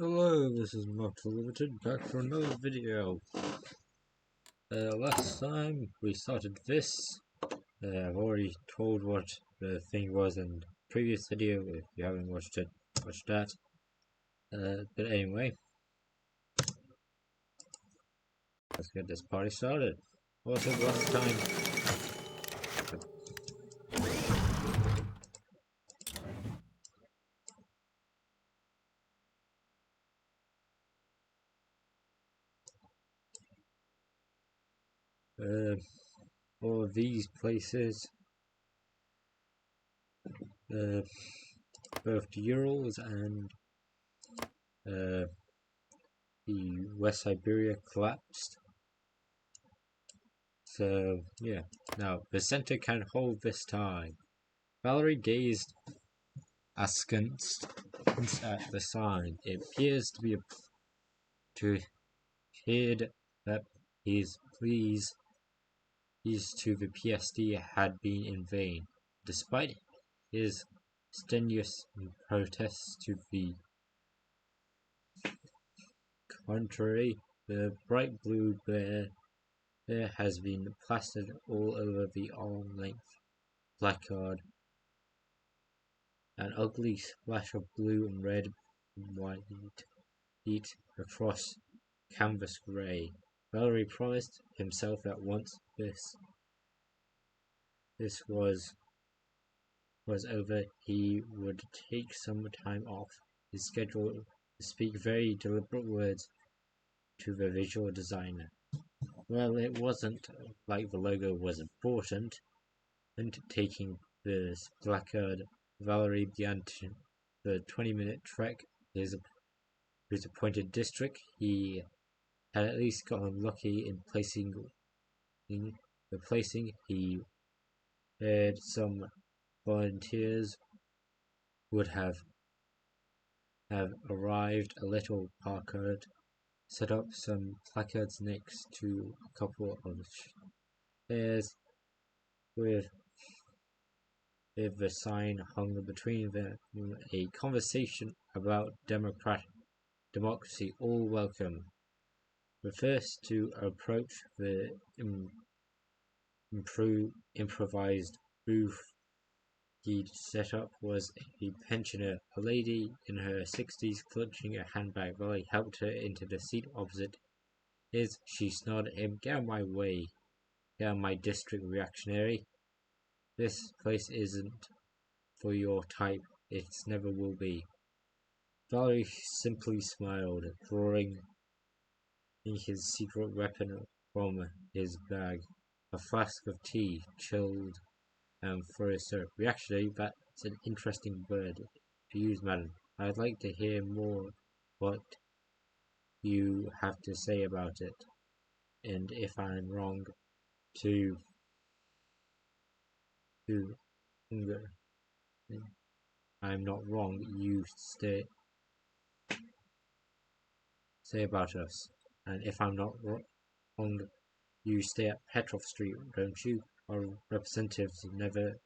Hello, this is Mark Limited back for another video. Last time we started this, I've already told what the thing was in the previous video. If you haven't watched it, watch that. But anyway, let's get this party started. What was it last time? All of these places, both the Urals and the West Siberia collapsed. So yeah, now the center can hold this time. Valerie gazed askance at the sign. It appears to appeared that his pleas to the PSD had been in vain. Despite his strenuous protests to the contrary, the bright blue bear has been plastered all over the arm-length placard. An ugly splash of blue and red and white heat across canvas grey. Valerie promised himself that once this was over, he would take some time off his schedule to speak very deliberate words to the visual designer. Well, it wasn't like the logo was important, and taking the placard, Valerie began the 20-minute trek. His appointed district, he had at least gotten lucky in the placing. He heard some volunteers would have arrived a little parked, set up some placards next to a couple of chairs with the sign hung between them, a conversation about democracy, all welcome. The first to approach the improvised booth he'd set up was a pensioner, a lady in her 60s clutching a handbag. Valerie helped her into the seat opposite his. She snorted at him. "Get out of my way. Get out of my district, reactionary. This place isn't for your type. It never will be." Valerie simply smiled, drawing his secret weapon from his bag, a flask of tea, chilled and for syrup. "Reactionary, that's an interesting word to use, madam. I'd like to hear more what you have to say about it. And if I'm wrong, I'm not wrong, you say about us. And if I'm not wrong, you stay at Petrov Street, don't you? Our representatives have never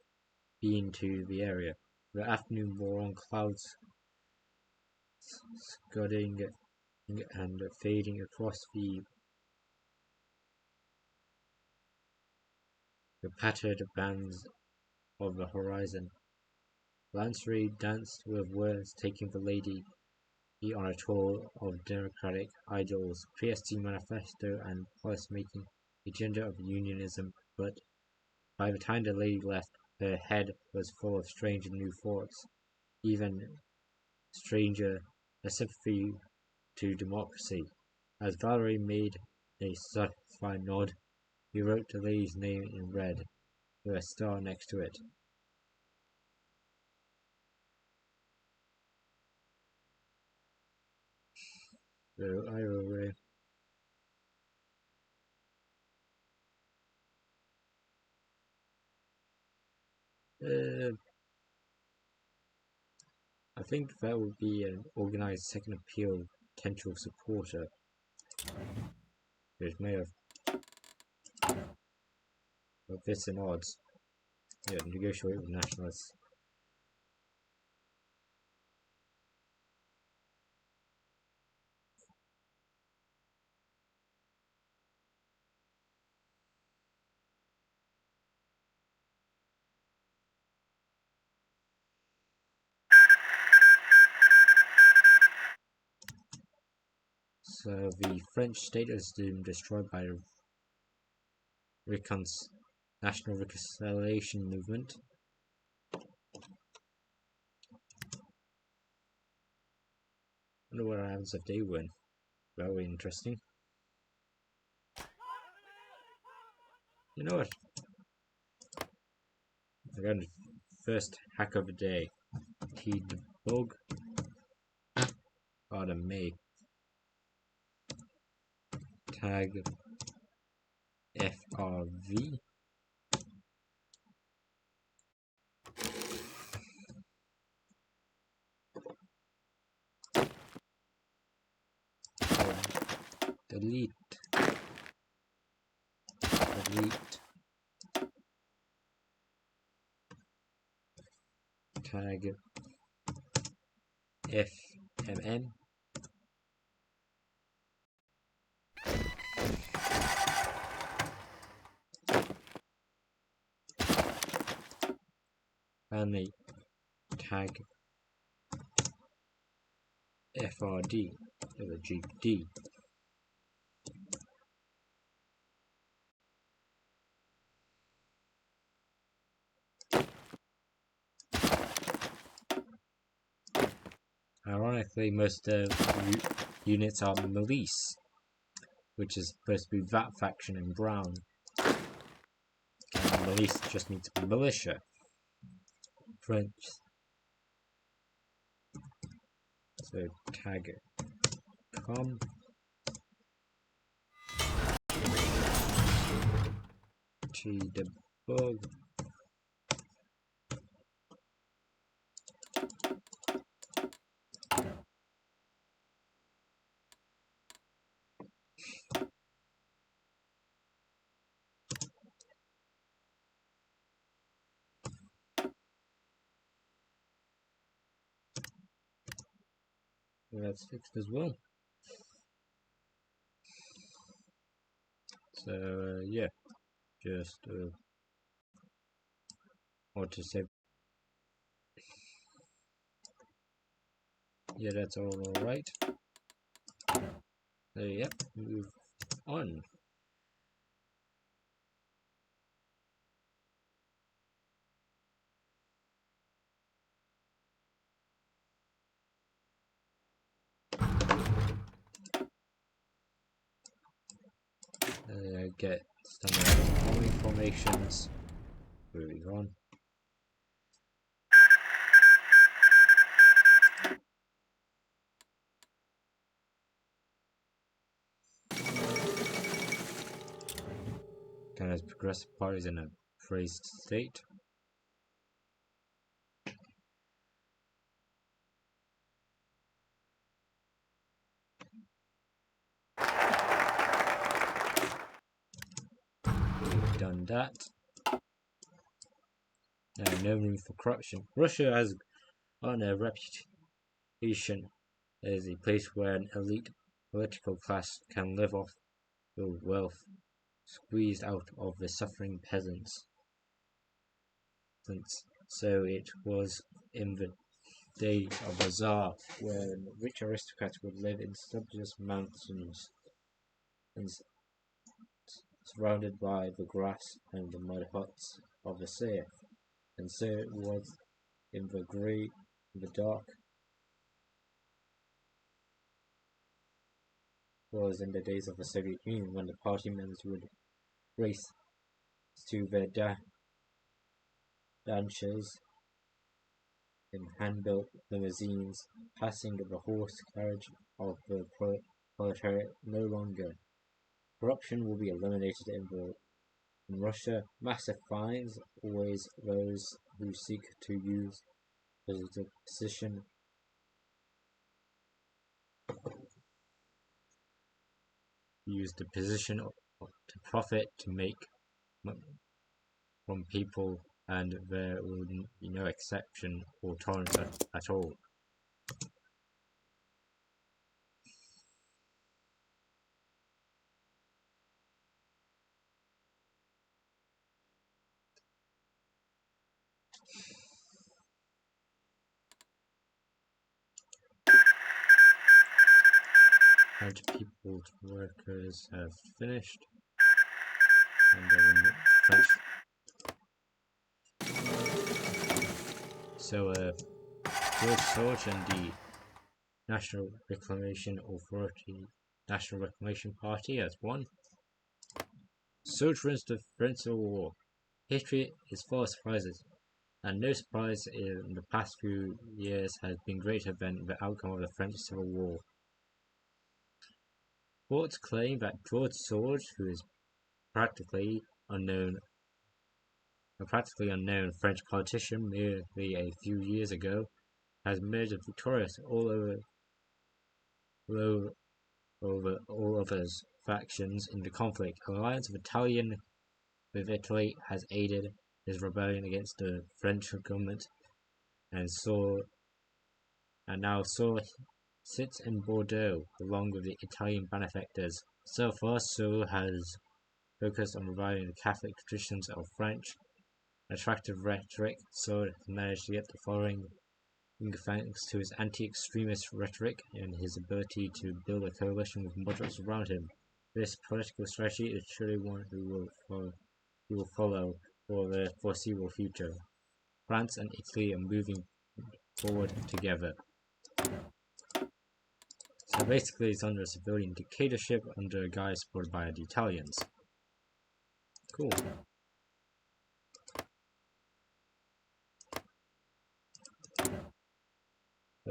been to the area." The afternoon wore on, clouds scudding and fading across the pattered bands of the horizon. Lancery danced with words, taking the lady on a tour of democratic ideals, PSD manifesto, and policy-making agenda of unionism. But by the time the lady left, her head was full of strange and new thoughts, even stranger, a sympathy to democracy. As Valerie made a satisfied nod, he wrote the lady's name in red, with a star next to it. So either way, I think that would be an organized second appeal potential supporter, which may have fits in odds. Yeah, negotiate with nationalists. So the French state is destroyed by the National Reconciliation Movement. I wonder what happens if they win. Very interesting. You know what? I got the first hack of the day. T-debug automate tag FRV. Delete tag FMM. Finally, tag FRD or GD. Ironically, most units are milice, which is supposed to be that faction in brown. And milice just means militia. French. So tag com. T-debug. That's fixed as well. So yeah, just what to say. Yeah, that's all right. So yeah, move on. Get some army formations. Moving on. Canada's progressive party is in a crazed state. We've done that. Now, no room for corruption. Russia has on a reputation as a place where an elite political class can live off the wealth squeezed out of the suffering peasants. So it was in the day of the Tsar, when rich aristocrats would live in sumptuous mountains and surrounded by the grass and the mud huts of the sea. And so it was in the dark, was in the days of the Soviet Union, when the party members would race to their ranches in hand-built limousines, passing the horse carriage of the proletariat. No longer. Corruption will be eliminated in Russia. Massive fines always those who seek to use the position to profit, to make money from people, and there will be no exception or tolerance at all. French people's workers have finished, and the French. So, George Soros and the National Reclamation Party has won. Soros wins the French Civil War. History is full of surprises, and no surprise in the past few years has been greater than the outcome of the French Civil War. Reports claim that George Soros, who is a practically unknown French politician merely a few years ago, has emerged victorious over all others factions in the conflict. Alliance with Italy has aided his rebellion against the French government, and now sits in Bordeaux along with the Italian benefactors. So far, Soros has focused on reviving the Catholic traditions of French attractive rhetoric. Soros has managed to get the following thanks to his anti-extremist rhetoric and his ability to build a coalition with moderates around him. This political strategy is surely one who will follow for the foreseeable future. France and Italy are moving forward together. So basically it's under a civilian dictatorship under a guy supported by the Italians. Cool.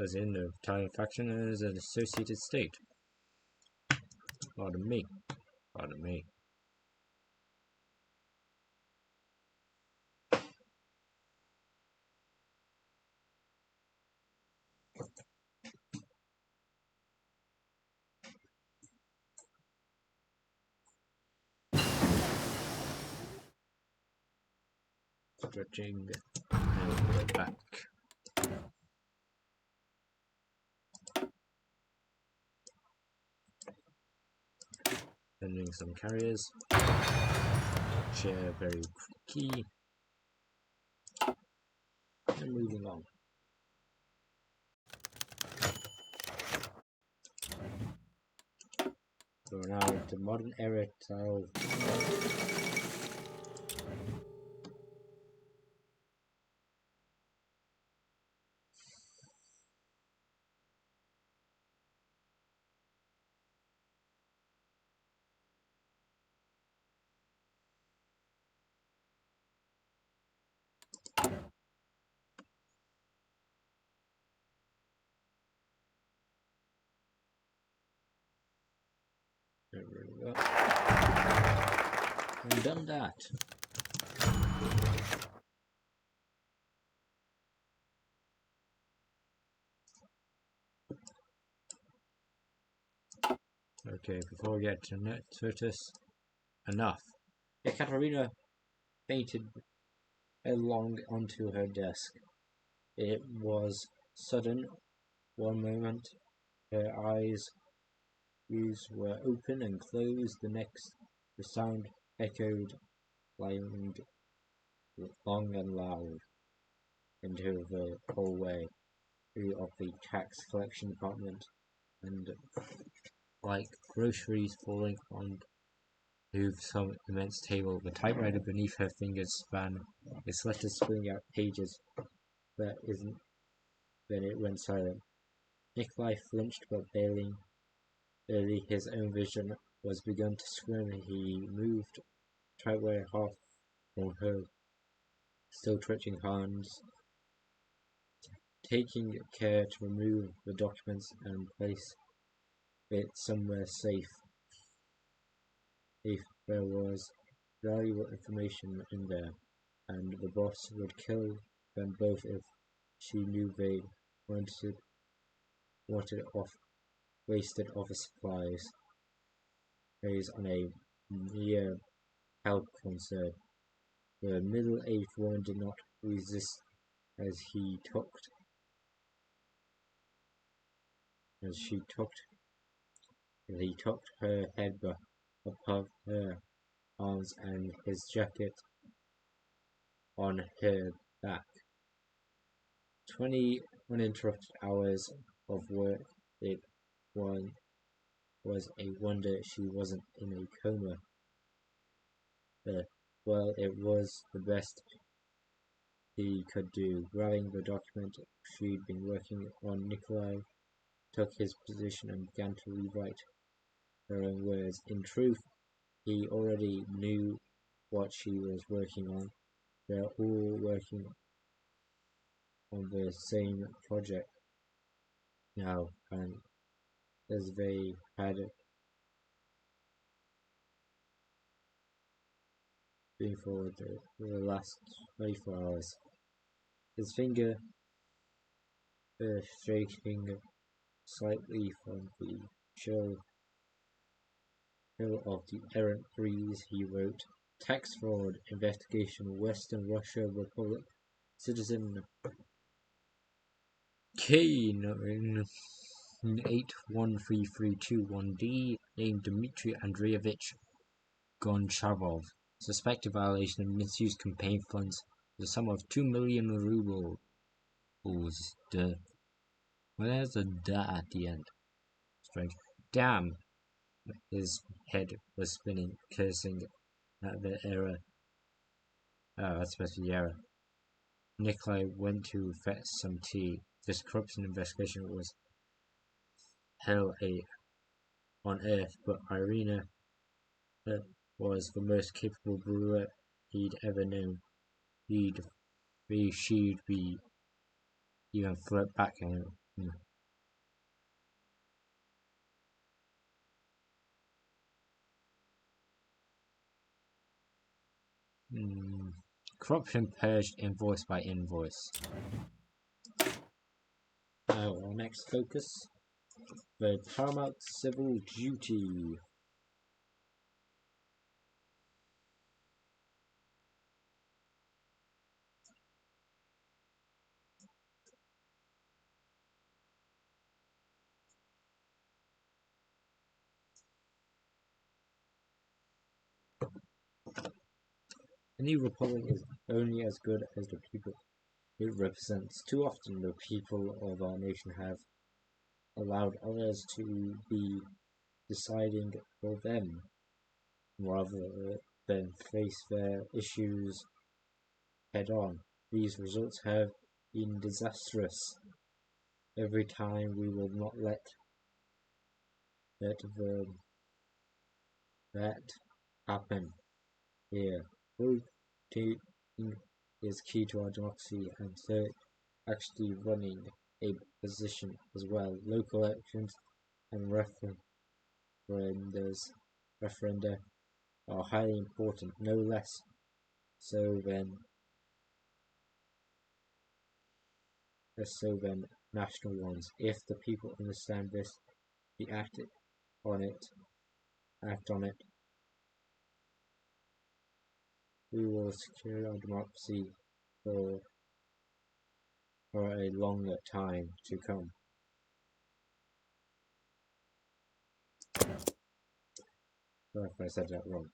As in the Italian faction as an associated state. Pardon me. Stretching and back. Sending some carriers. Chair very key. And moving on. So we're now into modern era style. There we go. And done that. Okay, before we get to Tertus, enough. Ekaterina fainted headlong onto her desk. It was sudden. One moment her eyes were open and closed, the next the sound echoed long and loud into the hallway of the tax collection department, and like groceries falling onto some immense table, the typewriter beneath her fingers span, its letters spilling out pages. Then it went silent. Nikolai flinched, but barely his own vision was begun to swim. He moved typewriter half from her still twitching hands, taking care to remove the documents and place it somewhere safe. If there was valuable information in there, and the boss would kill them both if she knew they wanted wasted office supplies based on a mere health concern. The middle-aged woman did not resist as he tucked her head above her arms and his jacket on her back. 20 uninterrupted hours of work. It was a wonder she wasn't in a coma. Well, it was the best he could do. Grabbing the document she'd been working on, Nikolai took his position and began to rewrite her own words. In truth, he already knew what she was working on. They're all working on the same project now, and as they had been for the last 24 hours. His finger shaking slightly from the chill of the errant breeze, he wrote, "Tax fraud investigation, Western Russia Republic, citizen K9813321D, named Dmitry Andreevich Goncharov, suspected violation of misused campaign funds, the sum of 2 million rubles. Well, there's a da at the end. Strange. Damn! His head was spinning, cursing at the error. Oh, that's supposed to be the error. Nikolai went to fetch some tea. This corruption investigation was hell on earth, but Irina was the most capable brewer he'd ever known. She'd be even flirt back at him. Corruption purged invoice by invoice. Now our next focus, the paramount civil duty. A new republic is only as good as the people it represents. Too often the people of our nation have allowed others to be deciding for them, rather than face their issues head on. These results have been disastrous. Every time we will not let that happen here. Voting is key to our democracy, and third, actually running a position as well. Local elections and referenda are highly important, no less so than national ones. If the people understand this, we act on it. We will secure our democracy for a longer time to come. Sorry if I said that wrong.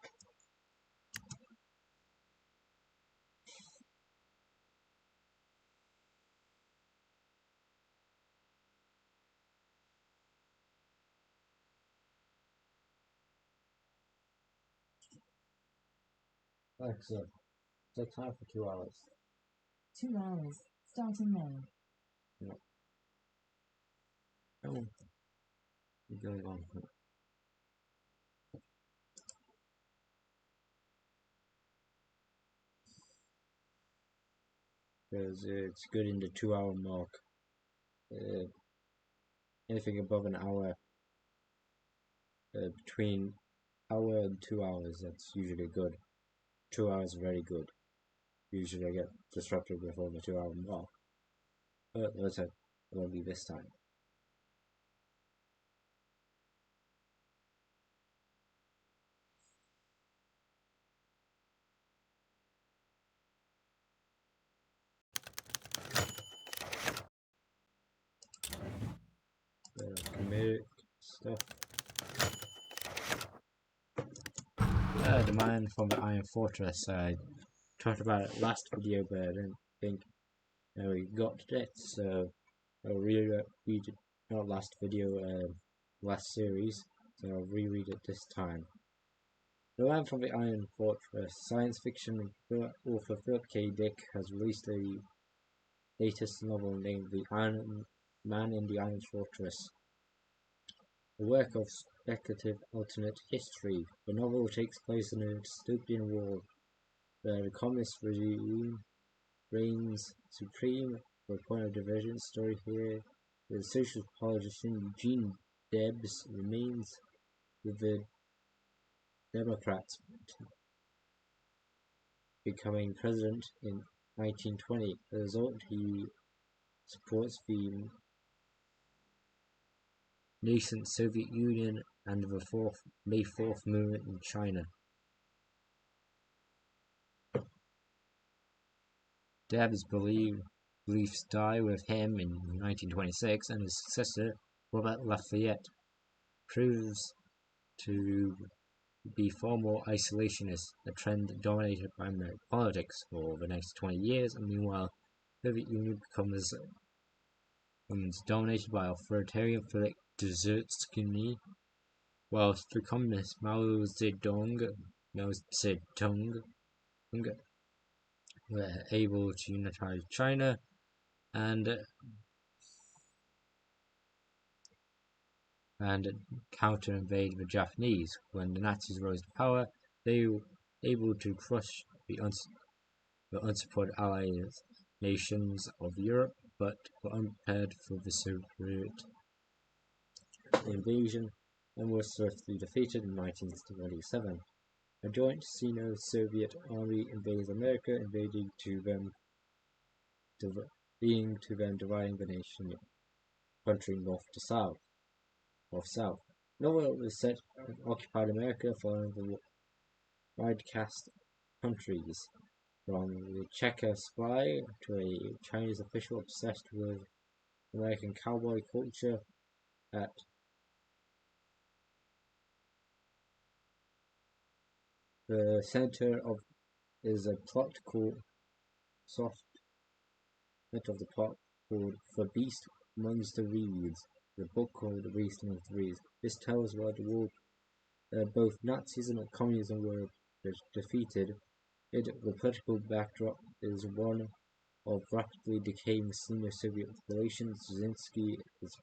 Alexa, set time for 2 hours. 2 hours, starting now. No. Oh. What's going on? Because it's good in the 2 hour mark. Anything above an hour, between hour and 2 hours, that's usually good. 2 hours very good. Usually I get disrupted before the 2 hour mark. But it won't be this time. Comedic stuff. Demand from the Iron Fortress. I talked about it last video, but I didn't think we got to it, so I'll read not last video, last series. so I'll reread it this time. The Land from the Iron Fortress. Science fiction author Philip K. Dick has released a latest novel named The Iron Man in the Iron Fortress, a work of speculative alternate history. The novel takes place in a dystopian world where the communist regime reigns supreme. For a point of divergence, story here, the social politician Eugene Debs remains with the Democrats, becoming president in 1920. As a result, he supports the nascent Soviet Union and the May 4th movement in China. Debs' beliefs die with him in 1926, and his successor, Robert Lafayette, proves to be far more isolationist, a trend dominated by American politics for the next 20 years, and meanwhile, the Soviet Union becomes dominated by authoritarian Philip Dzerzhinsky, whilst the communist Mao Zedong were able to unitize China and counter-invade the Japanese. When the Nazis rose to power, they were able to crush the unsupported allied nations of Europe, but were unprepared for the Soviet invasion and were swiftly defeated in 1927. A joint Sino-Soviet army invades America, dividing the nation, country north to south. Novel was set in occupied America following the wide-cast countries, from the Checker spy to a Chinese official obsessed with American cowboy culture. At the center is a plot called The Beast Amongst the Reeds, the book called The Beast Amongst the Reeds. This tells why the world both Nazism and communism were defeated. The political backdrop is one of rapidly decaying Sino-Soviet relations. Dzerzhinsky is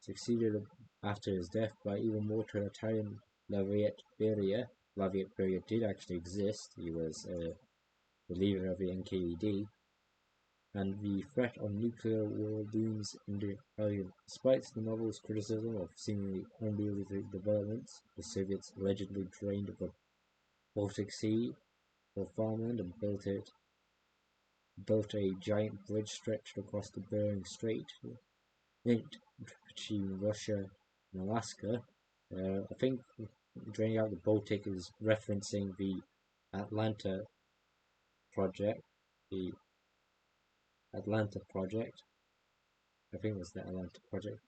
succeeded after his death by even more totalitarian Lafayette Beria. Lafayette Beria did actually exist. He was the leader of the NKVD. And the threat of nuclear war looms in the horizon. Despite the novel's criticism of seemingly unrealistic developments, the Soviets allegedly drained the Baltic Sea for farmland and built a giant bridge stretched across the Bering Strait, linked between Russia and Alaska. I think draining out the Baltic is referencing the Atlanta project. I think it was the Atlanta project.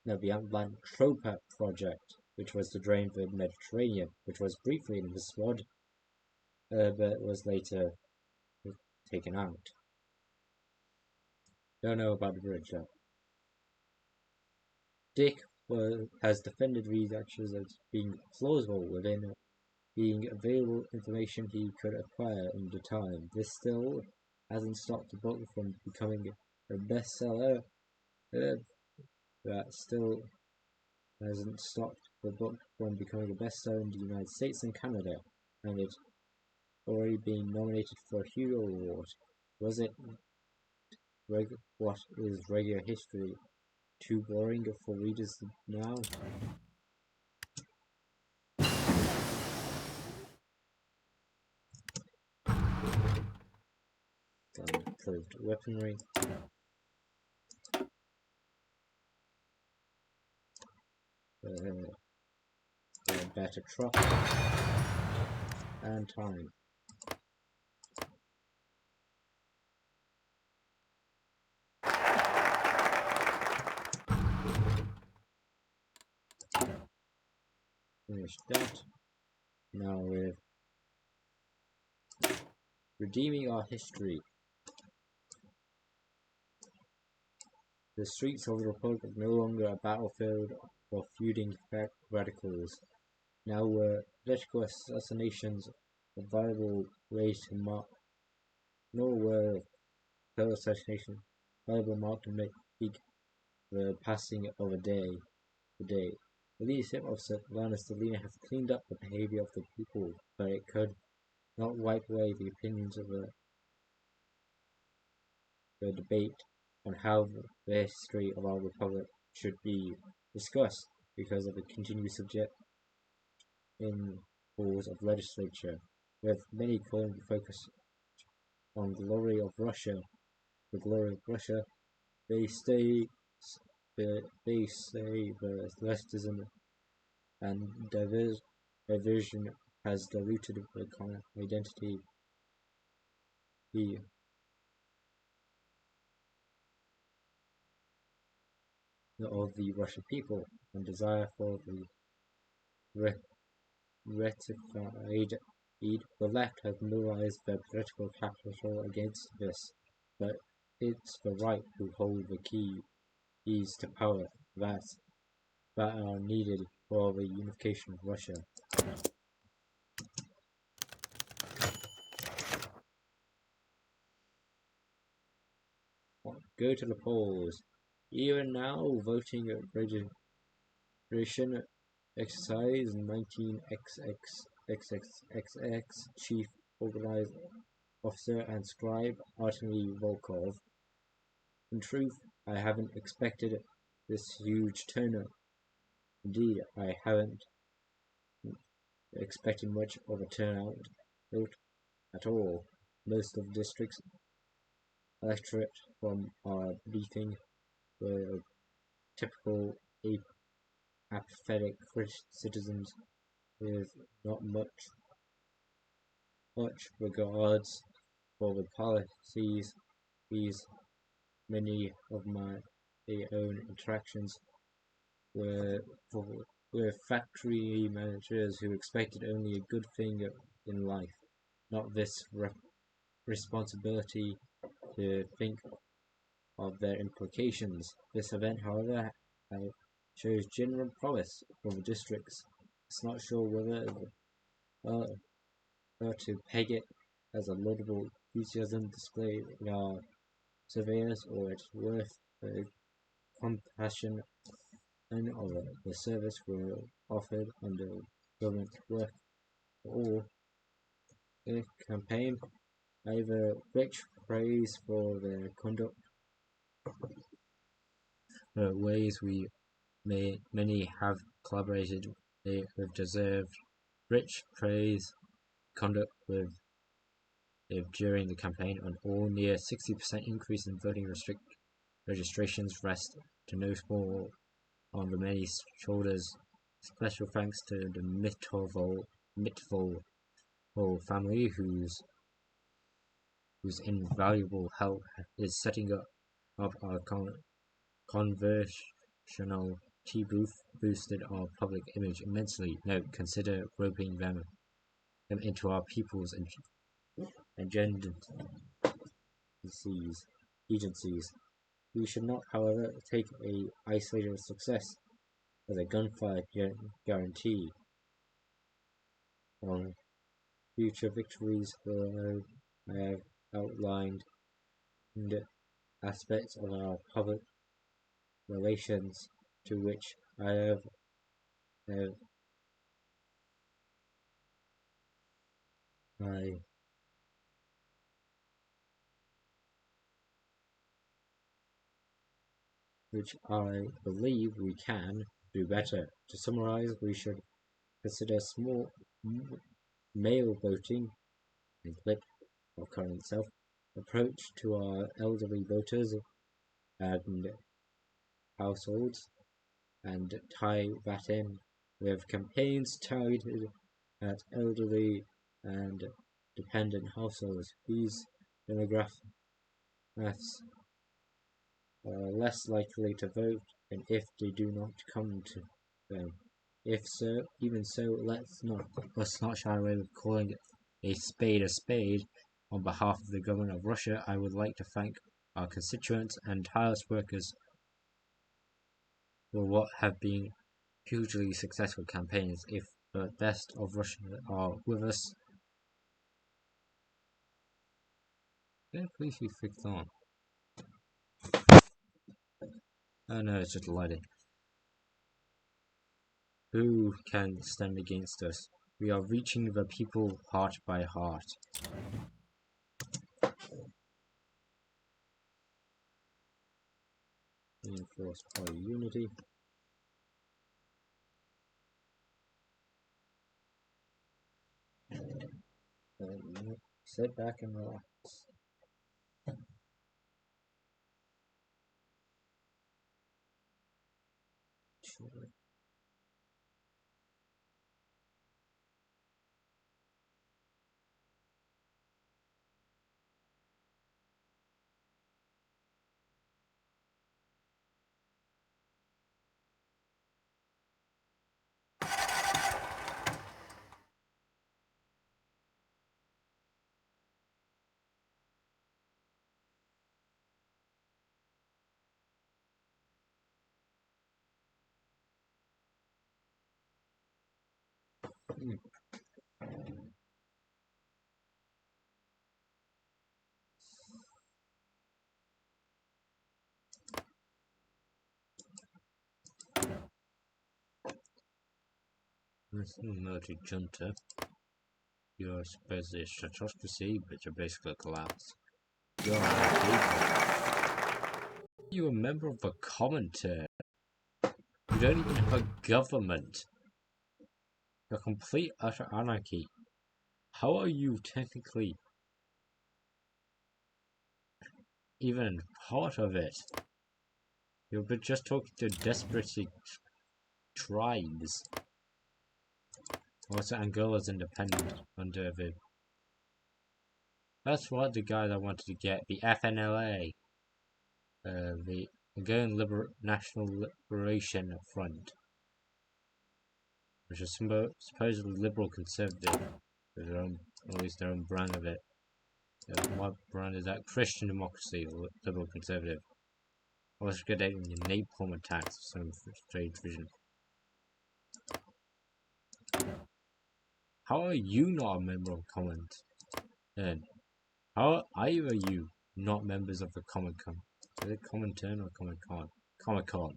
No, the Atlantropa project, which was to drain the Mediterranean, which was briefly in the SWAD, but was later taken out. Don't know about the bridge though. Dick has defended these actions as being plausible within being available information he could acquire in the time. This still hasn't stopped the book from becoming a bestseller. That still hasn't stopped the book from becoming a bestseller in the United States and Canada, and it's already being nominated for a Hugo Award. Was it? What is regular history? Too boring for readers now? Improved weaponry. Better truck and time. Finish that. Now we're redeeming our history. The streets of the Republic no longer a battlefield for feuding radicals. Now were political assassinations a viable way to mark, nor were political assassinations a viable mark to make the passing of a day. The leadership of Sylvanus Selena has cleaned up the behavior of the people, but it could not wipe away the opinions of the debate on how the history of our republic should be discussed because of the continued subject in halls of legislature, with many calling the focus on the glory of Russia. They say the leftism and division has diluted the identity of the Russian people and desire for the ratified. The left has mobilized their political capital against this, but it's the right who hold the keys to power that are needed for the unification of Russia. Go to the polls. Even now, voting registration exercise 19XXXXX Chief Organizing Officer and Scribe Artemy Volkov. In truth, I haven't expected this huge turnout. Indeed, I haven't expected much of a turnout at all. Most of the district's electorate from our briefing were typical apathetic citizens with not much regards for the policies. Many of my own interactions were with factory managers who expected only a good thing in life, not this responsibility to think of their implications. This event, however, shows general promise for the districts. It's not sure whether to peg it as a laudable enthusiasm displayed in our surveyors, or it's worth the compassion and of the service were offered under government work, or the campaign. Either rich praise for their conduct, ways many have collaborated with deserved rich praise conduct with during the campaign, and all near 60% increase in voting registrations rest to no small on the many shoulders. Special thanks to the Mitvol family, whose invaluable help is setting up our conversational tea booth boosted our public image immensely. Note, consider roping them into our people's agencies. We should not, however, take a isolated success as a gunfire guarantee. On future victories below, I have outlined aspects of our public relations to which I believe we can do better. To summarize, we should consider small male voting and flip our current self approach to our elderly voters and households, and tie that in with campaigns targeted at elderly and dependent households. These demographics are less likely to vote, and if they do not come to them. Even so, let's not shy away with calling a spade a spade. On behalf of the government of Russia, I would like to thank our constituents and tireless workers were what have been hugely successful campaigns. If the best of Russia are with us, yeah, please be fixed on. Oh no, it's just lighting. Who can stand against us? We are reaching the people heart by heart. Reinforced by unity. Sit back and relax. Military junta. You're supposedly a statocracy, but you're basically a collapse. You're a member of a commentary. You don't even have a government. You're complete utter anarchy. How are you technically even part of it? You're just talking to desperate tribes. Also, Angola's independent under the. That's what the guy that wanted to get the FNLA, the Angolan National Liberation Front, which is supposedly liberal conservative, their own, or at least their own brand of it. What brand is that? Christian democracy, liberal conservative. I was getting napalm attacks of some strange vision. How are you not a member of Comment? Then, how are either of you not members of the Comic Con? Is it Comintern or Comic Con? Comic Con.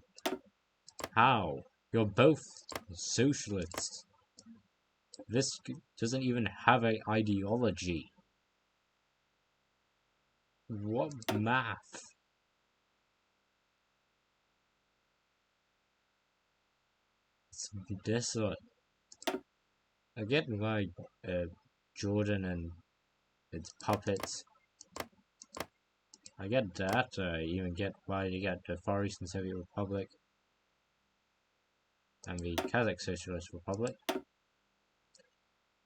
How? You're both socialists. This doesn't even have an ideology. What math? It's desolate. I get why Jordan and its puppets. I get that. I even get why you get the Far Eastern Soviet Republic and the Kazakh Socialist Republic.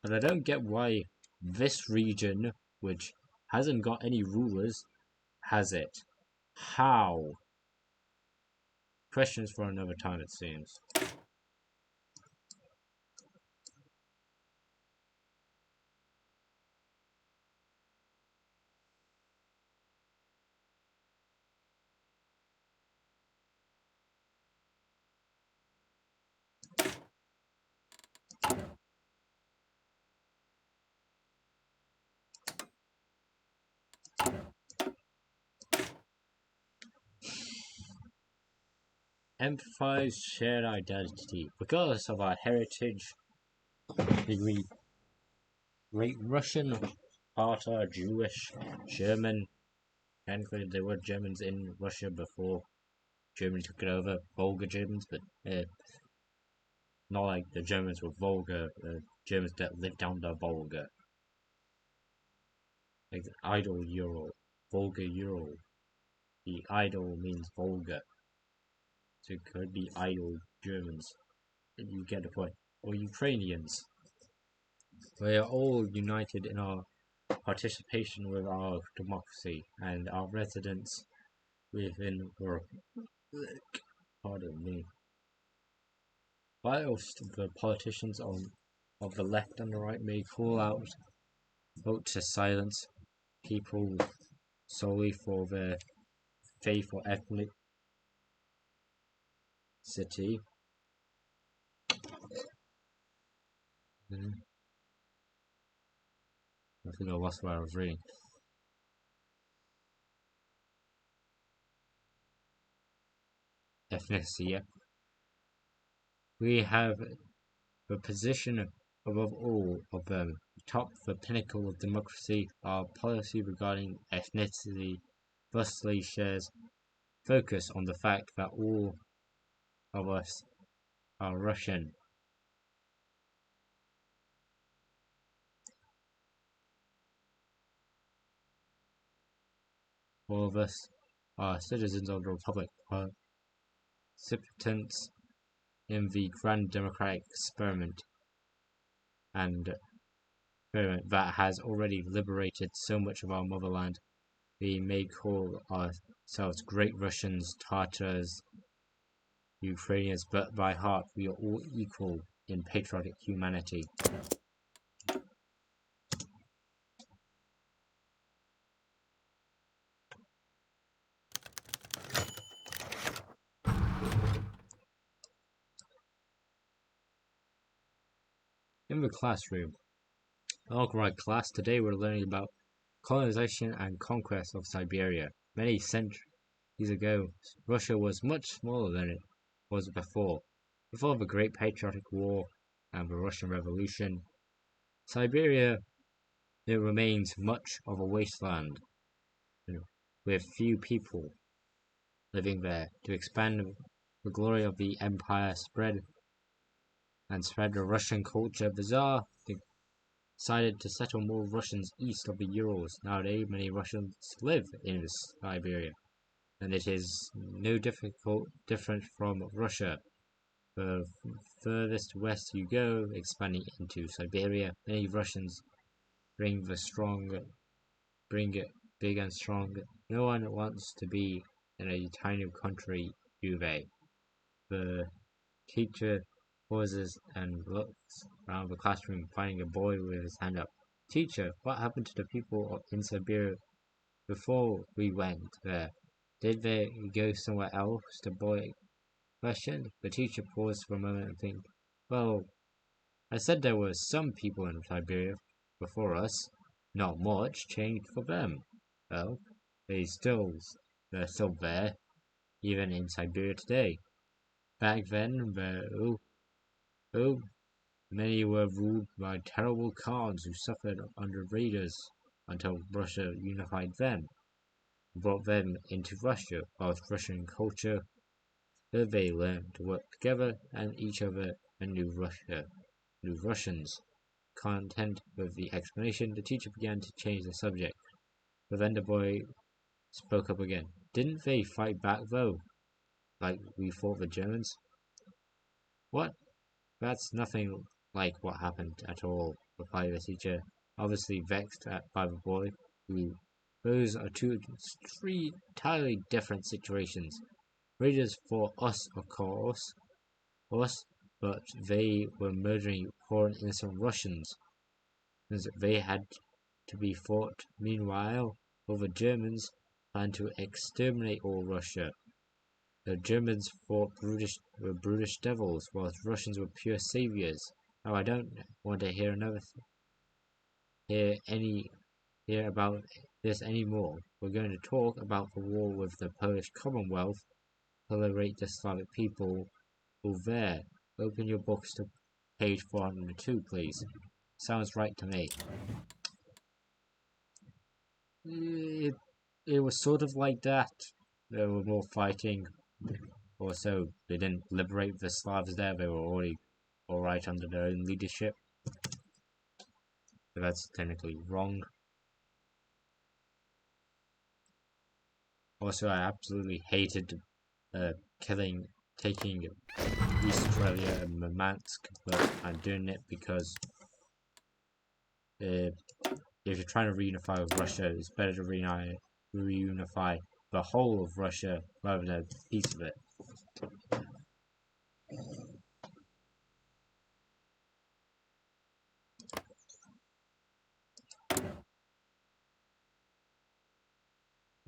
But I don't get why this region, which hasn't got any rulers, has it. How? Questions for another time, it seems. Emphasize shared identity. Regardless of our heritage, we great Russian, Tartar, Jewish, German. Technically, there were Germans in Russia before Germany took it over. Volga Germans, but not like the Germans were Volga. Germans that lived down the Volga. Like the idol Ural, Volga Ural. The idol means Volga. So it could be idol Germans. You get the point. Or Ukrainians. We are all united in our participation with our democracy and our residence within the republic. Pardon me. Whilst the politicians of the left and the right may call out, vote to silence people solely for their faith or ethnic ethnicity. I think I lost what I was reading. Ethnicity, yeah. We have the position above all of them, top the pinnacle of democracy. Our policy regarding ethnicity thusly shares focus on the fact that all of us are Russian. All of us are citizens of the Republic, participants in the grand democratic experiment that has already liberated so much of our motherland. We may call ourselves Great Russians, Tatars, Ukrainians, but by heart we are all equal in patriotic humanity. In the classroom. Alright class, today we're learning about colonization and conquest of Siberia. Many centuries ago, Russia was much smaller than it was before. Before the Great Patriotic War and the Russian Revolution, Siberia, it remains much of a wasteland, with few people living there. To expand the glory of the empire spread the Russian culture, the Tsar decided to settle more Russians east of the Urals. Nowadays, many Russians live in Siberia, and it is no different from Russia. The furthest west you go, expanding into Siberia, many Russians bring it big and strong. No one wants to be in a tiny country, do they? The teacher pauses and looks around the classroom, finding a boy with his hand up. Teacher, what happened to the people in Siberia before we went there? Did they go somewhere else? The boy questioned. The teacher paused for a moment and think, well, I said there were some people in Siberia before us. Not much changed for them. Well, they're still there, even in Siberia today. Back then, many were ruled by terrible Khans who suffered under raiders until Russia unified them, brought them into Russia, whilst Russian culture, they learned to work together and each other and new Russians. Content with the explanation, the teacher began to change the subject, but then the boy spoke up again. Didn't they fight back though, like we fought the Germans? What? That's nothing like what happened at all, replied the teacher, obviously vexed by the boy, who those are three entirely different situations. Raiders fought us, of course, but they were murdering poor and innocent Russians. They had to be fought. Meanwhile, the Germans planned to exterminate all Russia. The Germans were brutish devils, whilst Russians were pure saviors. Now I don't want to hear hear about this anymore. We're going to talk about the war with the Polish Commonwealth. Tolerate the Slavic people. There, open your books to page 402, please. Sounds right to me. It was sort of like that. There were more fighting. Also, they didn't liberate the Slavs there. They were already alright under their own leadership. But that's technically wrong. Also, I absolutely hated taking East Australia and Murmansk, but I'm doing it because if you're trying to reunify with Russia, it's better to reunify the whole of Russia rather than a piece of it.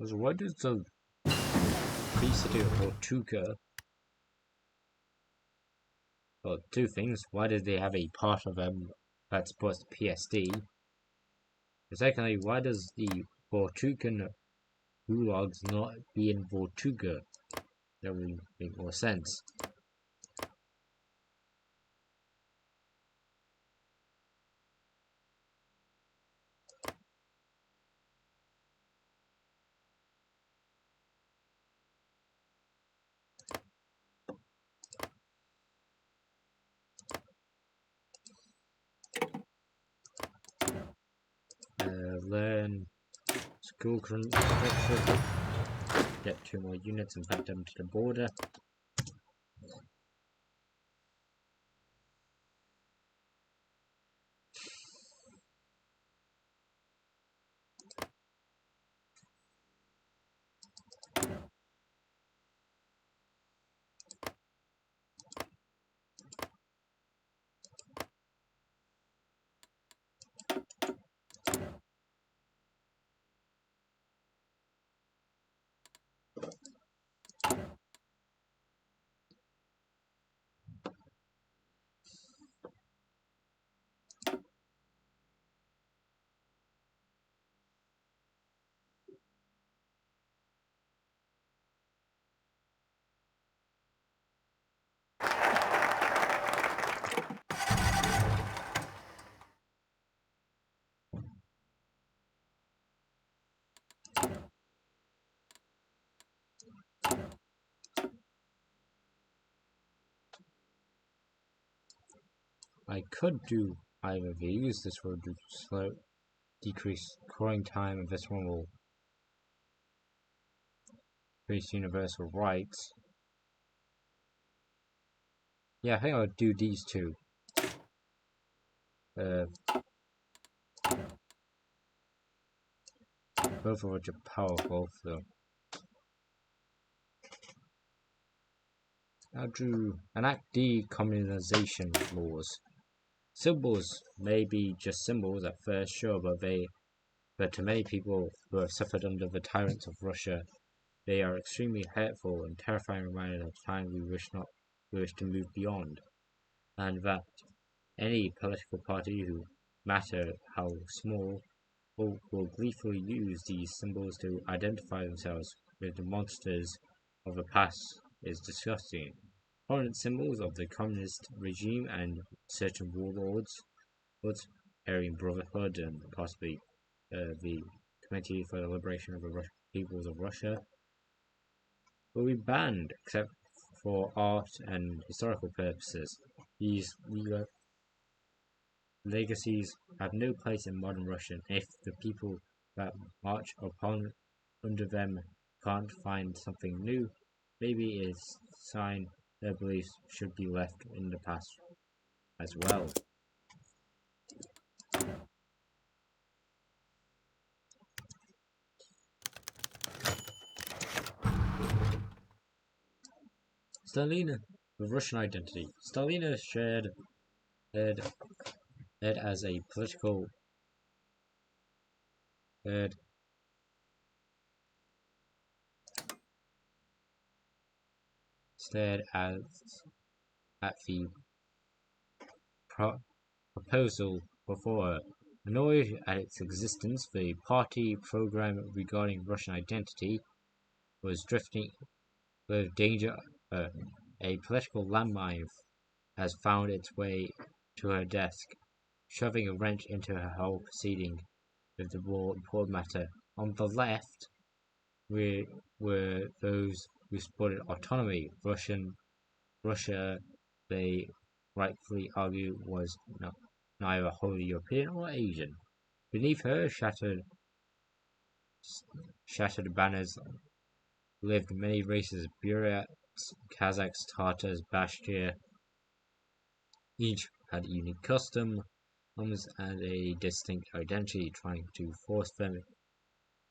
So what is the city of Tortuga Well, two things. Why did they have a part of them that supports PSD? And secondly, why does the Portucan gulags not be in Portugal? That would make more sense. Learn school construction. Get 2 more units and back them to the border. I could do either of these. This will decrease growing time, and this one will increase universal rights. Yeah, I think I'll do these two. Both of which are powerful, so I'll do enact decommunization laws. Symbols may be just symbols at first, sure, but to many people who have suffered under the tyrants of Russia, they are extremely hurtful and terrifying reminder of time we wish to move beyond, and that any political party, who matter how small, will gleefully use these symbols to identify themselves with the monsters of the past is disgusting. Prominent symbols of the communist regime and certain warlords, Aryan Brotherhood, and possibly the Committee for the Liberation of the Peoples of Russia, will be banned except for art and historical purposes. These legacies have no place in modern Russia if the people that march upon under them can't find something new. Maybe it's a sign their beliefs should be left in the past as well. Stalina, the Russian identity. Stalina shared as a political stared at the proposal before her. Annoyed at its existence, the party program regarding Russian identity was drifting with danger. A political landmine has found its way to her desk, shoving a wrench into her whole proceeding with the more important matter. On the left were those who supported autonomy. Russia, they rightfully argue, was neither wholly European or Asian. Beneath her shattered banners lived many races: Buryats, Kazakhs, Tatars, Bashkir. Each had unique customs and a distinct identity, trying to force them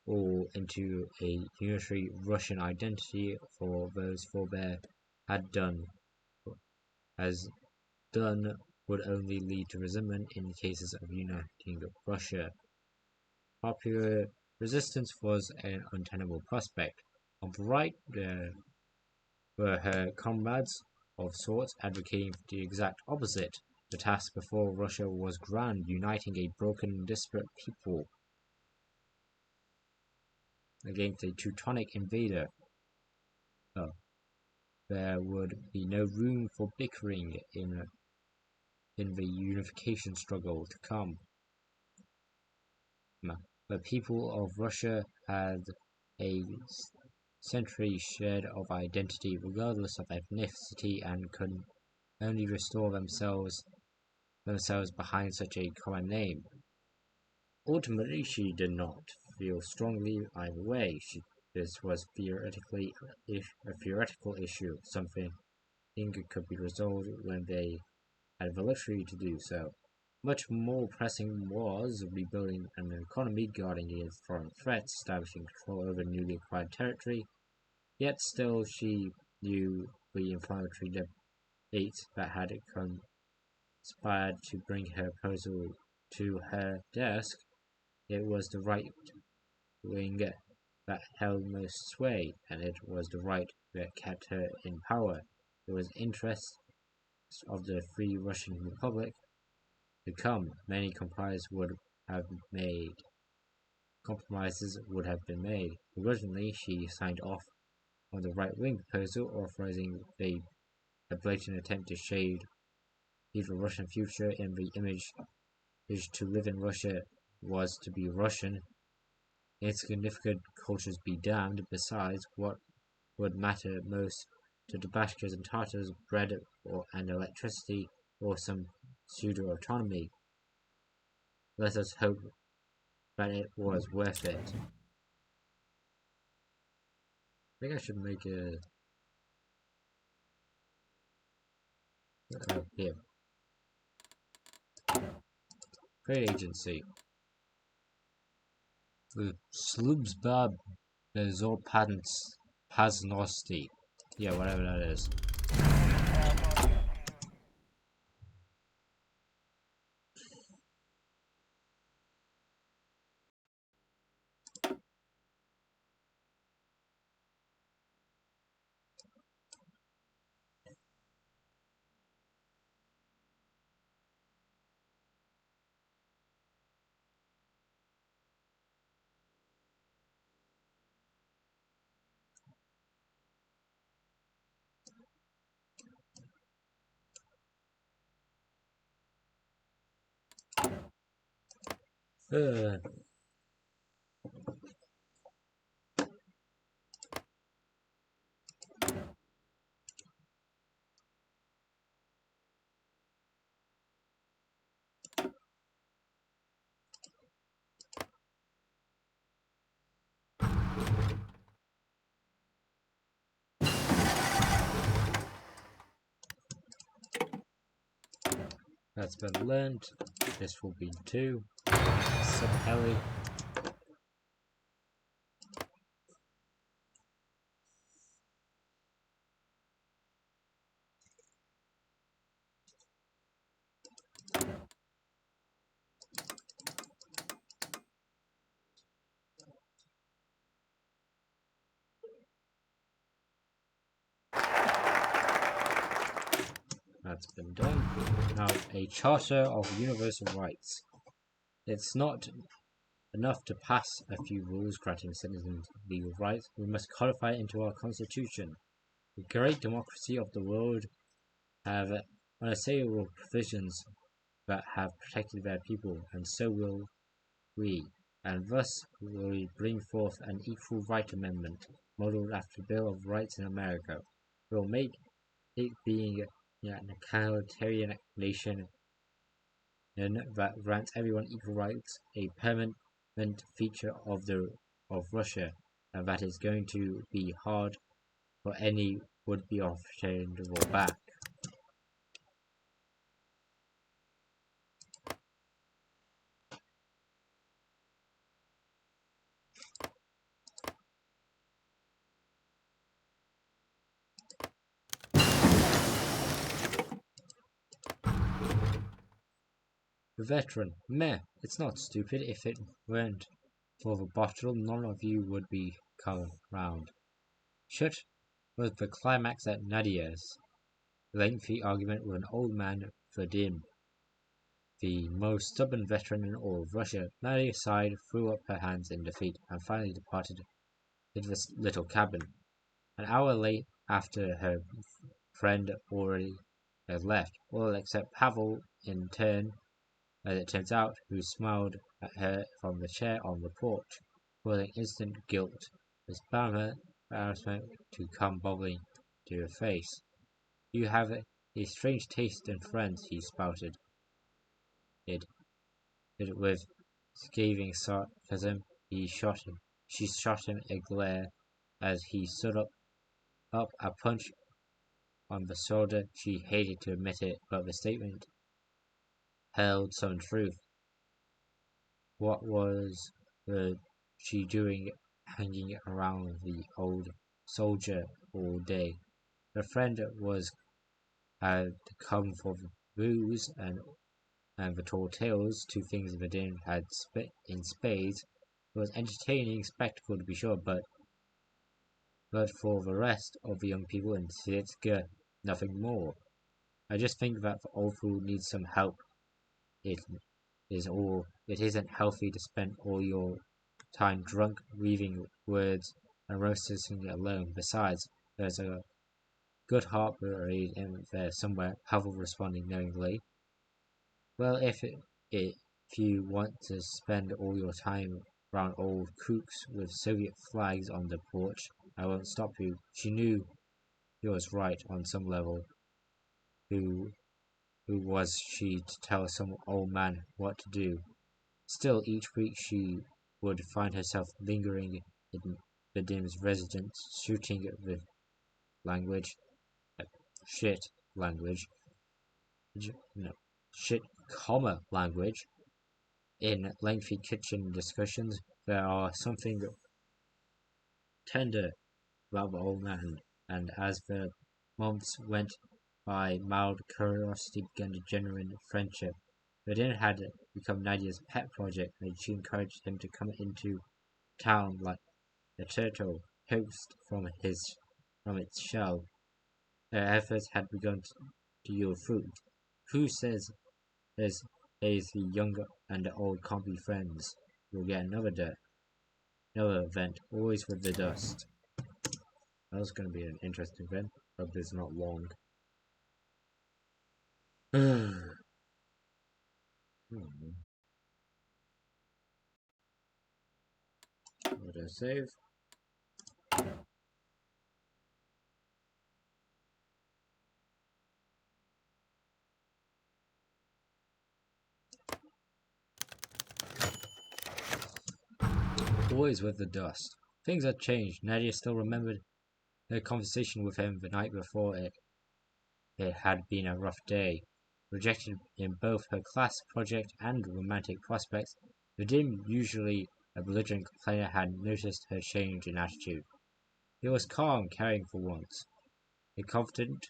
all into a unitary Russian identity, for those forebear had done would only lead to resentment in cases of uniting Russia. Popular resistance was an untenable prospect. On the right were her comrades, of sorts, advocating the exact opposite. The task before Russia was grand, uniting a broken and disparate people against a Teutonic invader. There would be no room for bickering in the unification struggle to come. The people of Russia had a century shared of identity regardless of ethnicity and could only restore themselves behind such a common name. Ultimately, she did not feel strongly either way. This was theoretically a theoretical issue, something could be resolved when they had the luxury to do so. Much more pressing was rebuilding an economy, guarding against foreign threats, establishing control over newly acquired territory. Yet still she knew the inflammatory debates that had conspired to bring her proposal to her desk. It was the right wing that held most sway, and it was the right that kept her in power. It was interests of the Free Russian Republic to come. Many compromises would have been made. Originally, she signed off on the right-wing proposal, authorizing a blatant attempt to shade the Russian future in the image to live in Russia was to be Russian. Insignificant cultures be damned. Besides, what would matter most to the Bashkirs and Tatars? Bread and electricity, or some pseudo-autonomy? Let us hope that it was worth it. I think I should make a... here. Trade agency. The Slubzba Bezopaznosti. Yeah, whatever that is. That's been learned. This will be 2. Sub-heli. That's been done. Now, a Charter of Universal Rights. It's not enough to pass a few rules granting citizens legal rights. We must codify it into our constitution. The great democracy of the world have unassailable provisions that have protected their people, and so will we. And thus will we bring forth an Equal Right Amendment, modelled after the Bill of Rights in America. We will make it, being an egalitarian nation that grants everyone equal rights, a permanent feature of Russia, and that is going to be hard for any would-be alternative to roll back. The veteran, meh, it's not stupid. If it weren't for the bottle, none of you would be come round. Shut was the climax at Nadia's. lengthy argument with an old man, Vadim, the most stubborn veteran in all of Russia. Nadia sighed, threw up her hands in defeat, and finally departed into the little cabin. An hour late, after her friend already had left, all except Pavel in turn, as it turns out, who smiled at her from the chair on the porch, causing instant guilt, embarrassment to come bubbling to her face. "You have a strange taste in friends," he spouted. It with scathing sarcasm. She shot him a glare as he stood up, a punch on the shoulder. She hated to admit it, but the statement held some truth. What was she doing hanging around the old soldier all day? Her friend had come for the booze and the tall tales, two things Vadim had spit in spades. It was an entertaining spectacle to be sure, but for the rest of the young people in Sietska, nothing more. I just think that the old fool needs some help. It isn't healthy to spend all your time drunk, weaving words and roasting alone. Besides, there's a good heart buried in there somewhere, Pavel responding knowingly. Well, if you want to spend all your time around old kooks with Soviet flags on the porch, I won't stop you. She knew he was right on some level. Who was she to tell some old man what to do? Still, each week she would find herself lingering in Vadim's residence, shooting the language, shit language, no, shit comma language, in lengthy kitchen discussions. There are something tender about the old man, and as the months went by, mild curiosity began to genuine friendship. Vadim had become Nadia's pet project, and she encouraged him to come into town like a turtle coaxed from its shell. Their efforts had begun to yield fruit. Who says the young and the old can't be friends? We'll get another event, always with the dust. That was going to be an interesting event. Hope it's not long. Auto save. Always with the dust. Things had changed. Nadia still remembered her conversation with him the night before. It had been a rough day. Rejected in both her class project and romantic prospects, Vadim, usually a belligerent complainer, had noticed her change in attitude. He was calm, caring for once. Confident,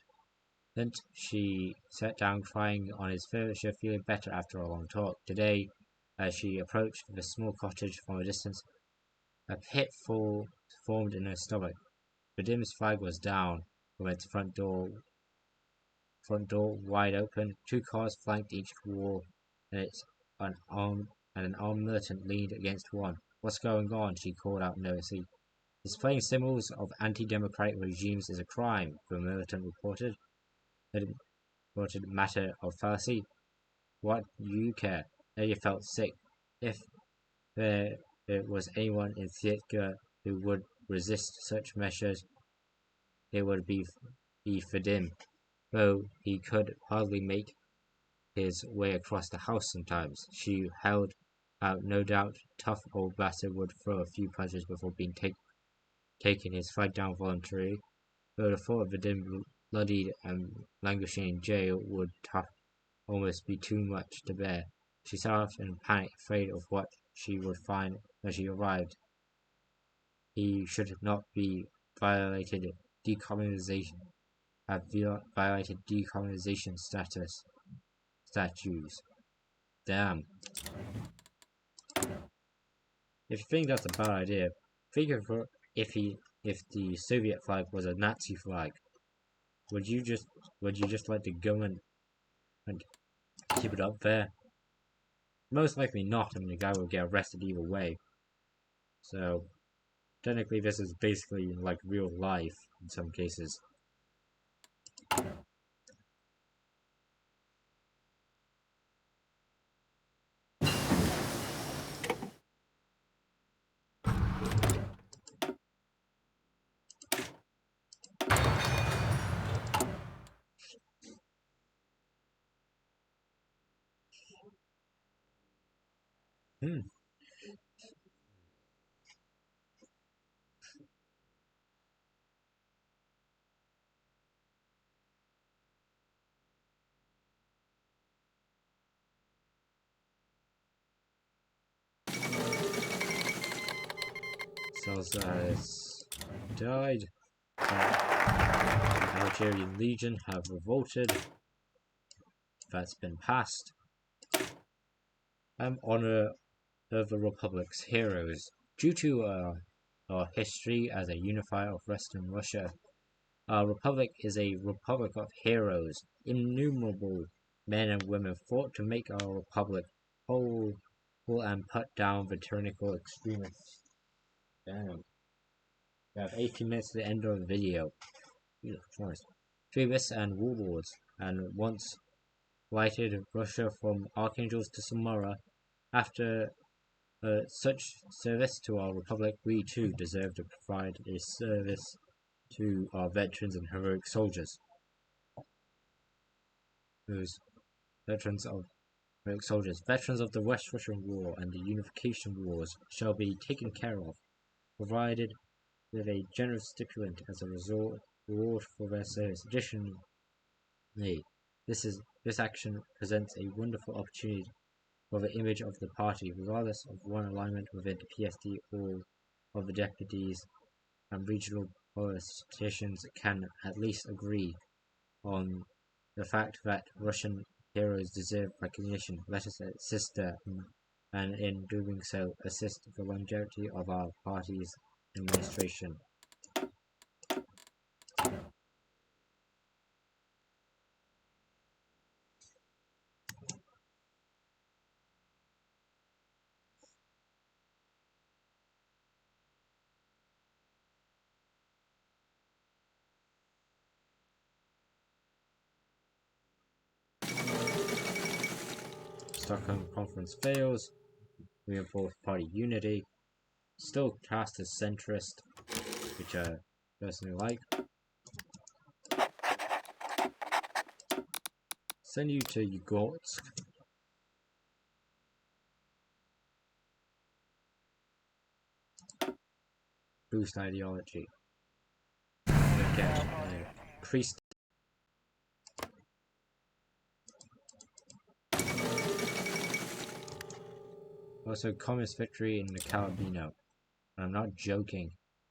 she sat down crying on his furniture, feeling better after a long talk. Today, as she approached the small cottage from a distance, a pit formed in her stomach. Vadim's flag was down, from its front door wide open. Two cars flanked each wall, and an armed militant leaned against one. "What's going on?" she called out nervously. "Displaying symbols of anti-democratic regimes is a crime," the militant reported. Matter of fallacy. What do you care? Nadia felt sick. If there was anyone in Sitka who would resist such measures, it would be Vadim, though he could hardly make his way across the house sometimes. She held out. No doubt tough old bastard would throw a few punches before being taking his fight down voluntarily, though the thought of Vadim bloodied and languishing in jail would almost be too much to bear. She set off in panic, afraid of what she would find when she arrived. He should not be violated decolonization statues. Damn. If you think that's a bad idea, think if the Soviet flag was a Nazi flag. Would Would you just let the government and keep it up there? Most likely not. I mean, the guy will get arrested either way. So technically, this is basically like real life in some cases. Hmm. Salazar's died. The Algerian Legion have revolted. That's been passed. Honor of the Republic's heroes. Due to our history as a unifier of Western Russia, our Republic is a republic of heroes. Innumerable men and women fought to make our Republic whole and put down the tyrannical extremists. Damn. We have 18 minutes to the end of the video. Jesus Christ. Trevis and warlords, and once lighted Russia from archangels to Samara. After such service to our Republic, we too deserve to provide a service to our veterans and heroic soldiers. Those veterans of heroic soldiers, veterans of the West Russian War and the Unification Wars, shall be taken care of, provided with a generous stipulant as a reward for their service. Additionally, this action presents a wonderful opportunity for the image of the party, regardless of one alignment within the PSD. All of the deputies and regional politicians can at least agree on the fact that Russian heroes deserve recognition. Let us assist them, and in doing so, assist the longevity of our party's administration. Stockholm Conference fails. Reinforce party unity. Still cast as centrist, which I personally like. Send you to Yugotsk. Boost ideology. Okay, increased. Also, communist victory in the Calabino. And I'm not joking.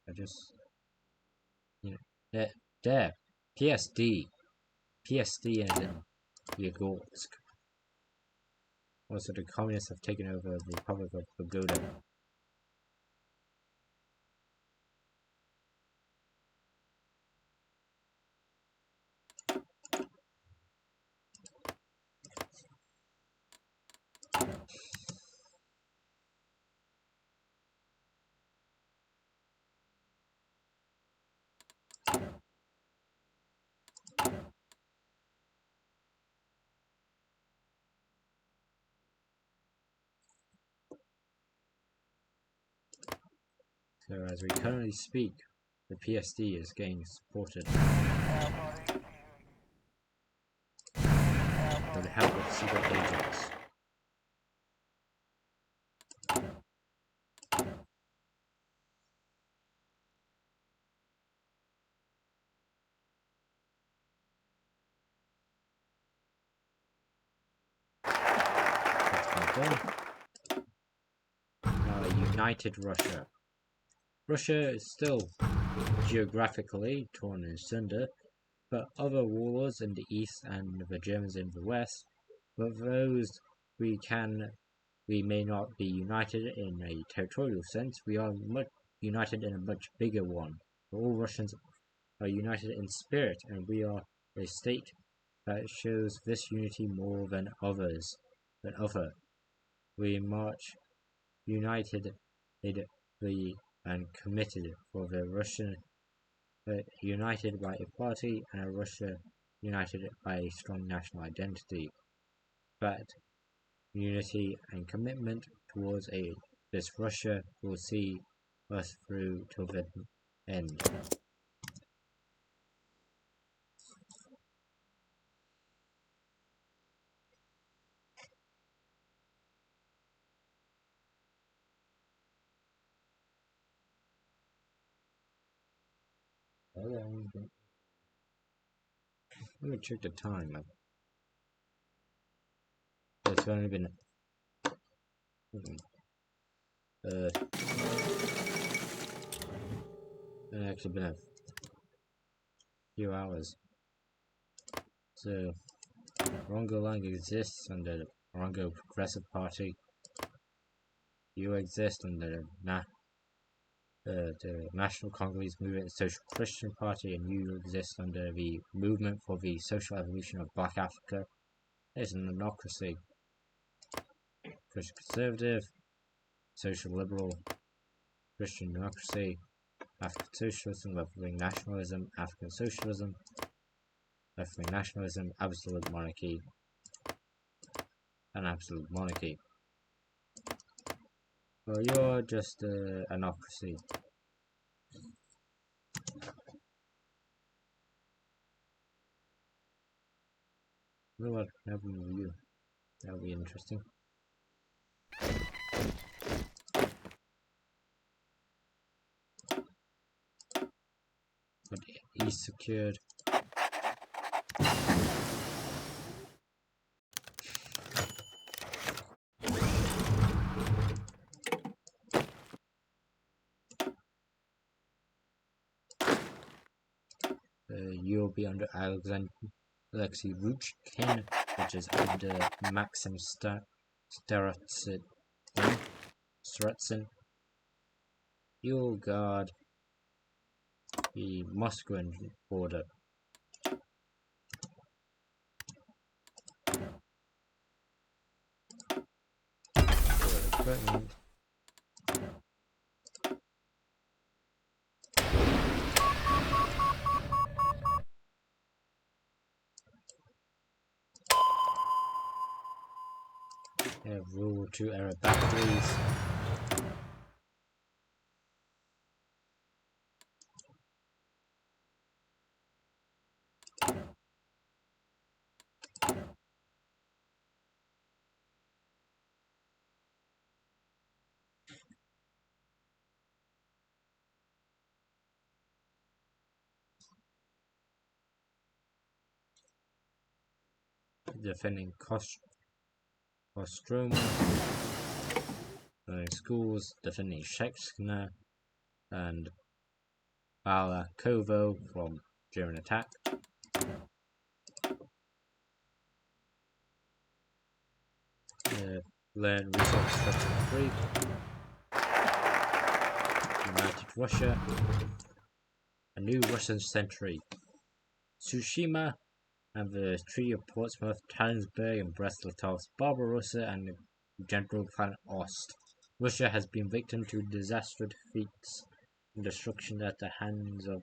I just, there. PSD. PSD is in Yugotsk. Also, the communists have taken over the Republic of Pagoda. So as we currently speak, the PSD is getting supported with the help of secret agents. That's been done. Now a united Russia. Russia is still geographically torn asunder, but other warlords in the east and the Germans in the west. But those we may not be united in a territorial sense. We are much united in a much bigger one. All Russians are united in spirit, and we are a state that shows this unity more than other. We march unitedly and committed for the Russian united by equality and a Russia united by a strong national identity. That unity and commitment towards this Russia will see us through till the end. I'm gonna check the time. It's only been actually been a few hours. So Rongo Lang exists under the Rongo Progressive Party. You exist under the National Congolese Movement Social Christian Party, and you exist under the Movement for the Social Evolution of Black Africa. It's an democracy. Christian Conservative, Social Liberal, Christian Democracy, African Socialism, Left-wing Nationalism, African Socialism, Left-wing Nationalism, Absolute Monarchy, and Absolute Monarchy. Well, you're just an anocracy. What happened with you? That'll be interesting. But he's secured. You'll be under Alexei Ruchkin, which is under Maxim Strutzen. You'll guard the Moscow border. Equipment. Rule 2 error batteries. Defending Kostroma, schools, defending Shekskna and Balakovo from German attack. Learn resource structure 3. United Russia. A new Russian century. Tsushima and the Treaty of Portsmouth, Talinsburg and Brest-Litovsk, Barbarossa and the General Plan Ost. Russia has been victim to disastrous defeats and destruction at the hands of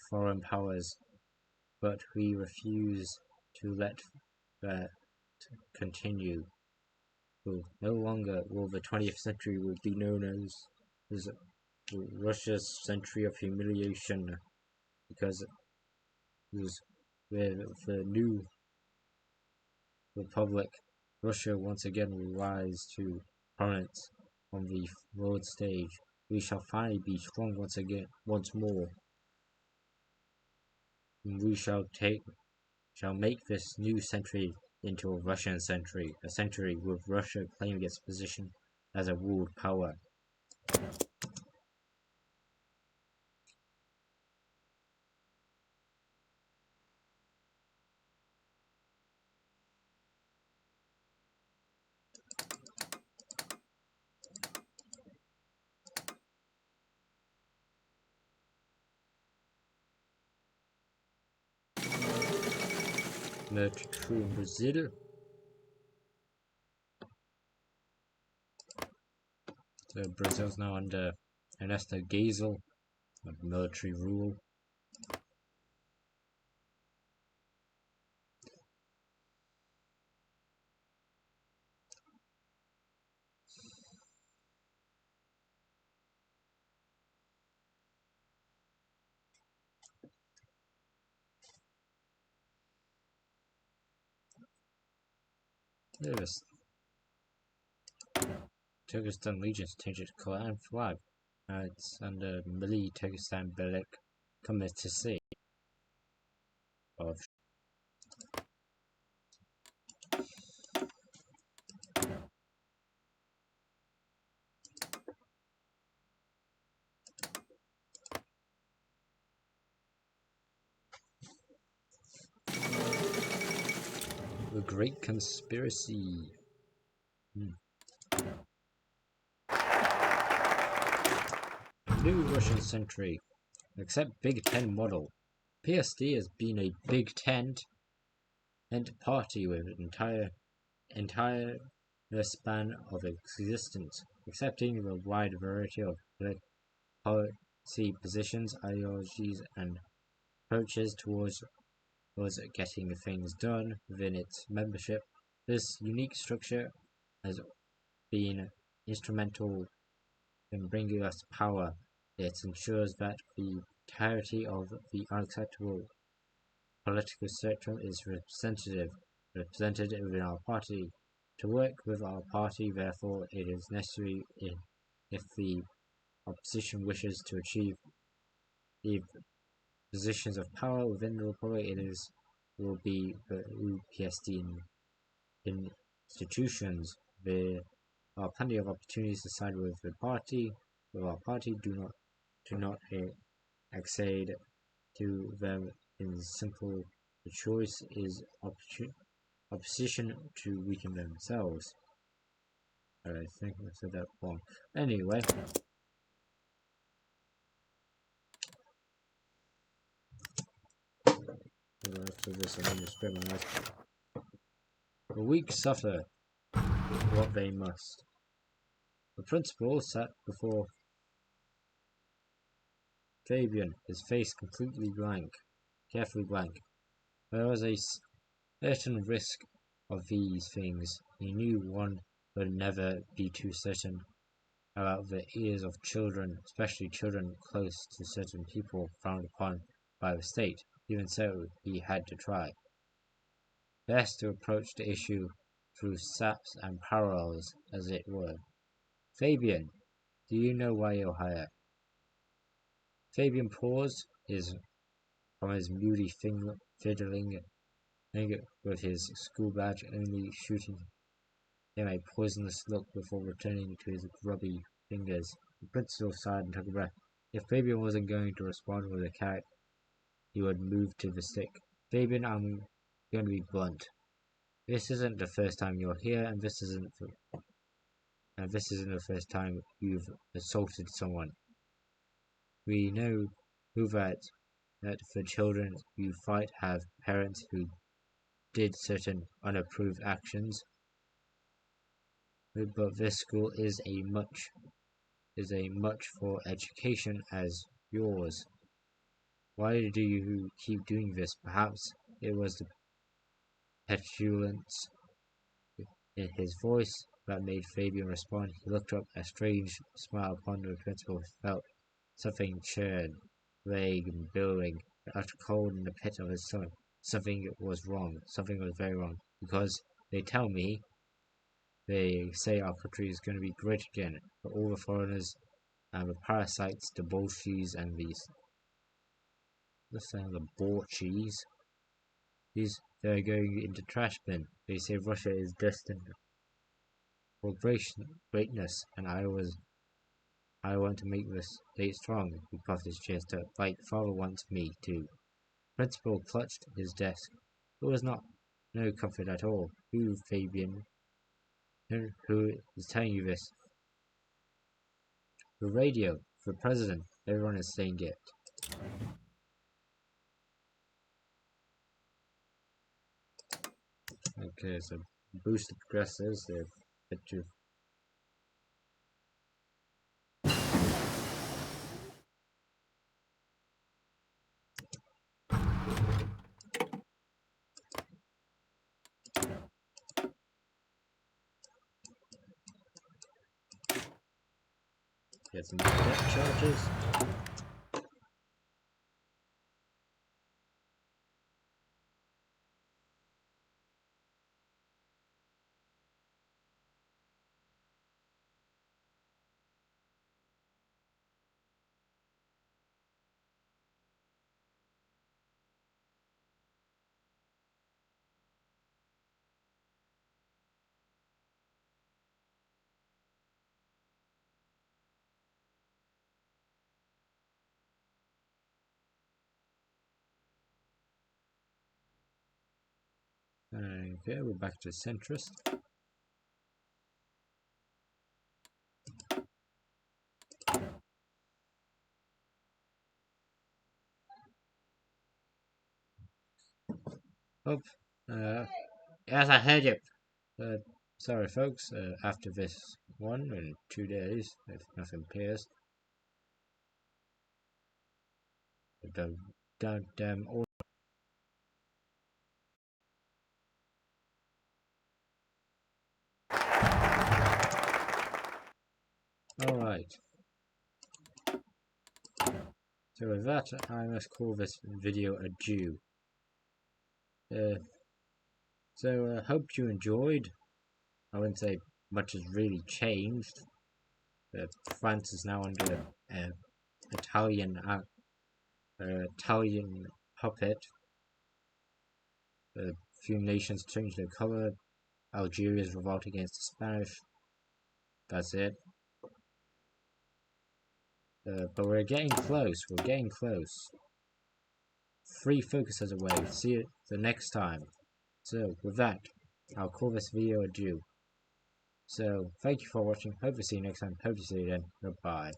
foreign powers, but we refuse to let that continue. No longer will the 20th century be known as Russia's century of humiliation, because with the new republic, Russia once again will rise to prominence on the world stage. We shall finally be strong once more. And we shall make this new century into a Russian century, a century with Russia claiming its position as a world power. military coup in Brazil. So Brazil's now under Ernesto Geisel of military rule. Yes. Turkestan Legion's changed its colour and flag. Now it's under Milli Turkestan Belek Komitesi of the Great Conspiracy. New Russian century. Except Big Ten model. PSD has been a Big Tent party with entire span of existence, accepting the wide variety of policy positions, ideologies, and approaches towards getting things done within its membership. This unique structure has been instrumental in bringing us power. It ensures that the entirety of the unacceptable political spectrum is represented within our party. To work with our party, therefore, it is necessary if the opposition wishes to achieve the positions of power within the Republic, will be the UPSD institutions. There are plenty of opportunities to side with the party. With our party, do not accede to them in simple. The choice is opposition to weaken themselves. I think I said that wrong. Anyway. After this, I need to spread my eyes. The weak suffer what they must. The principal sat before Fabian, his face completely blank, carefully blank. There was a certain risk of these things. He knew one would never be too certain about the ears of children, especially children close to certain people frowned upon by the state. Even so, he had to try. Best to approach the issue through saps and parallels, as it were. Fabian, do you know why you're here? Fabian paused from his moody fiddling with his school badge, only shooting him a poisonous look before returning to his grubby fingers. The principal sighed and took a breath. If Fabian wasn't going to respond with a cat, he would move to the stick. Fabian, I'm going to be blunt. This isn't the first time you're here, and this isn't the first time you've assaulted someone. We know that the children you fight have parents who did certain unapproved actions, but this school is a much for education as yours. Why do you keep doing this? Perhaps it was the petulance in his voice that made Fabian respond. He looked up, a strange smile upon the principal, felt something churn, vague and billowing, utter cold in the pit of his stomach. Something was wrong. Something was very wrong. Because they say our country is going to be great again, for all the foreigners and the parasites, the Bolsheviks and the Borchies. They're going into trash bin. They say Russia is destined for greatness, and I want to make this state strong. He puffed his chest up, like father wants me to. Principal clutched his desk. It was no comfort at all. Who, Fabian? Who is telling you this? The radio. The president. Everyone is saying it. Okay, so boost the progressors. They're a bit too. Get some depth charges. Okay, we're back to centrist. Oh, yes, I heard you. Sorry, folks. After this one in 2 days, if nothing appears, the goddamn. Alright. So with that, I must call this video a due. Hope you enjoyed. I wouldn't say much has really changed. France is now under Italian Italian puppet. A few nations changed their colour. Algiers revolt against the Spanish. That's it. But we're getting close. We're getting close. Free focus as a way. See you the next time. So with that, I'll call this video a due. So thank you for watching. Hope to see you next time. Hope to see you then. Goodbye.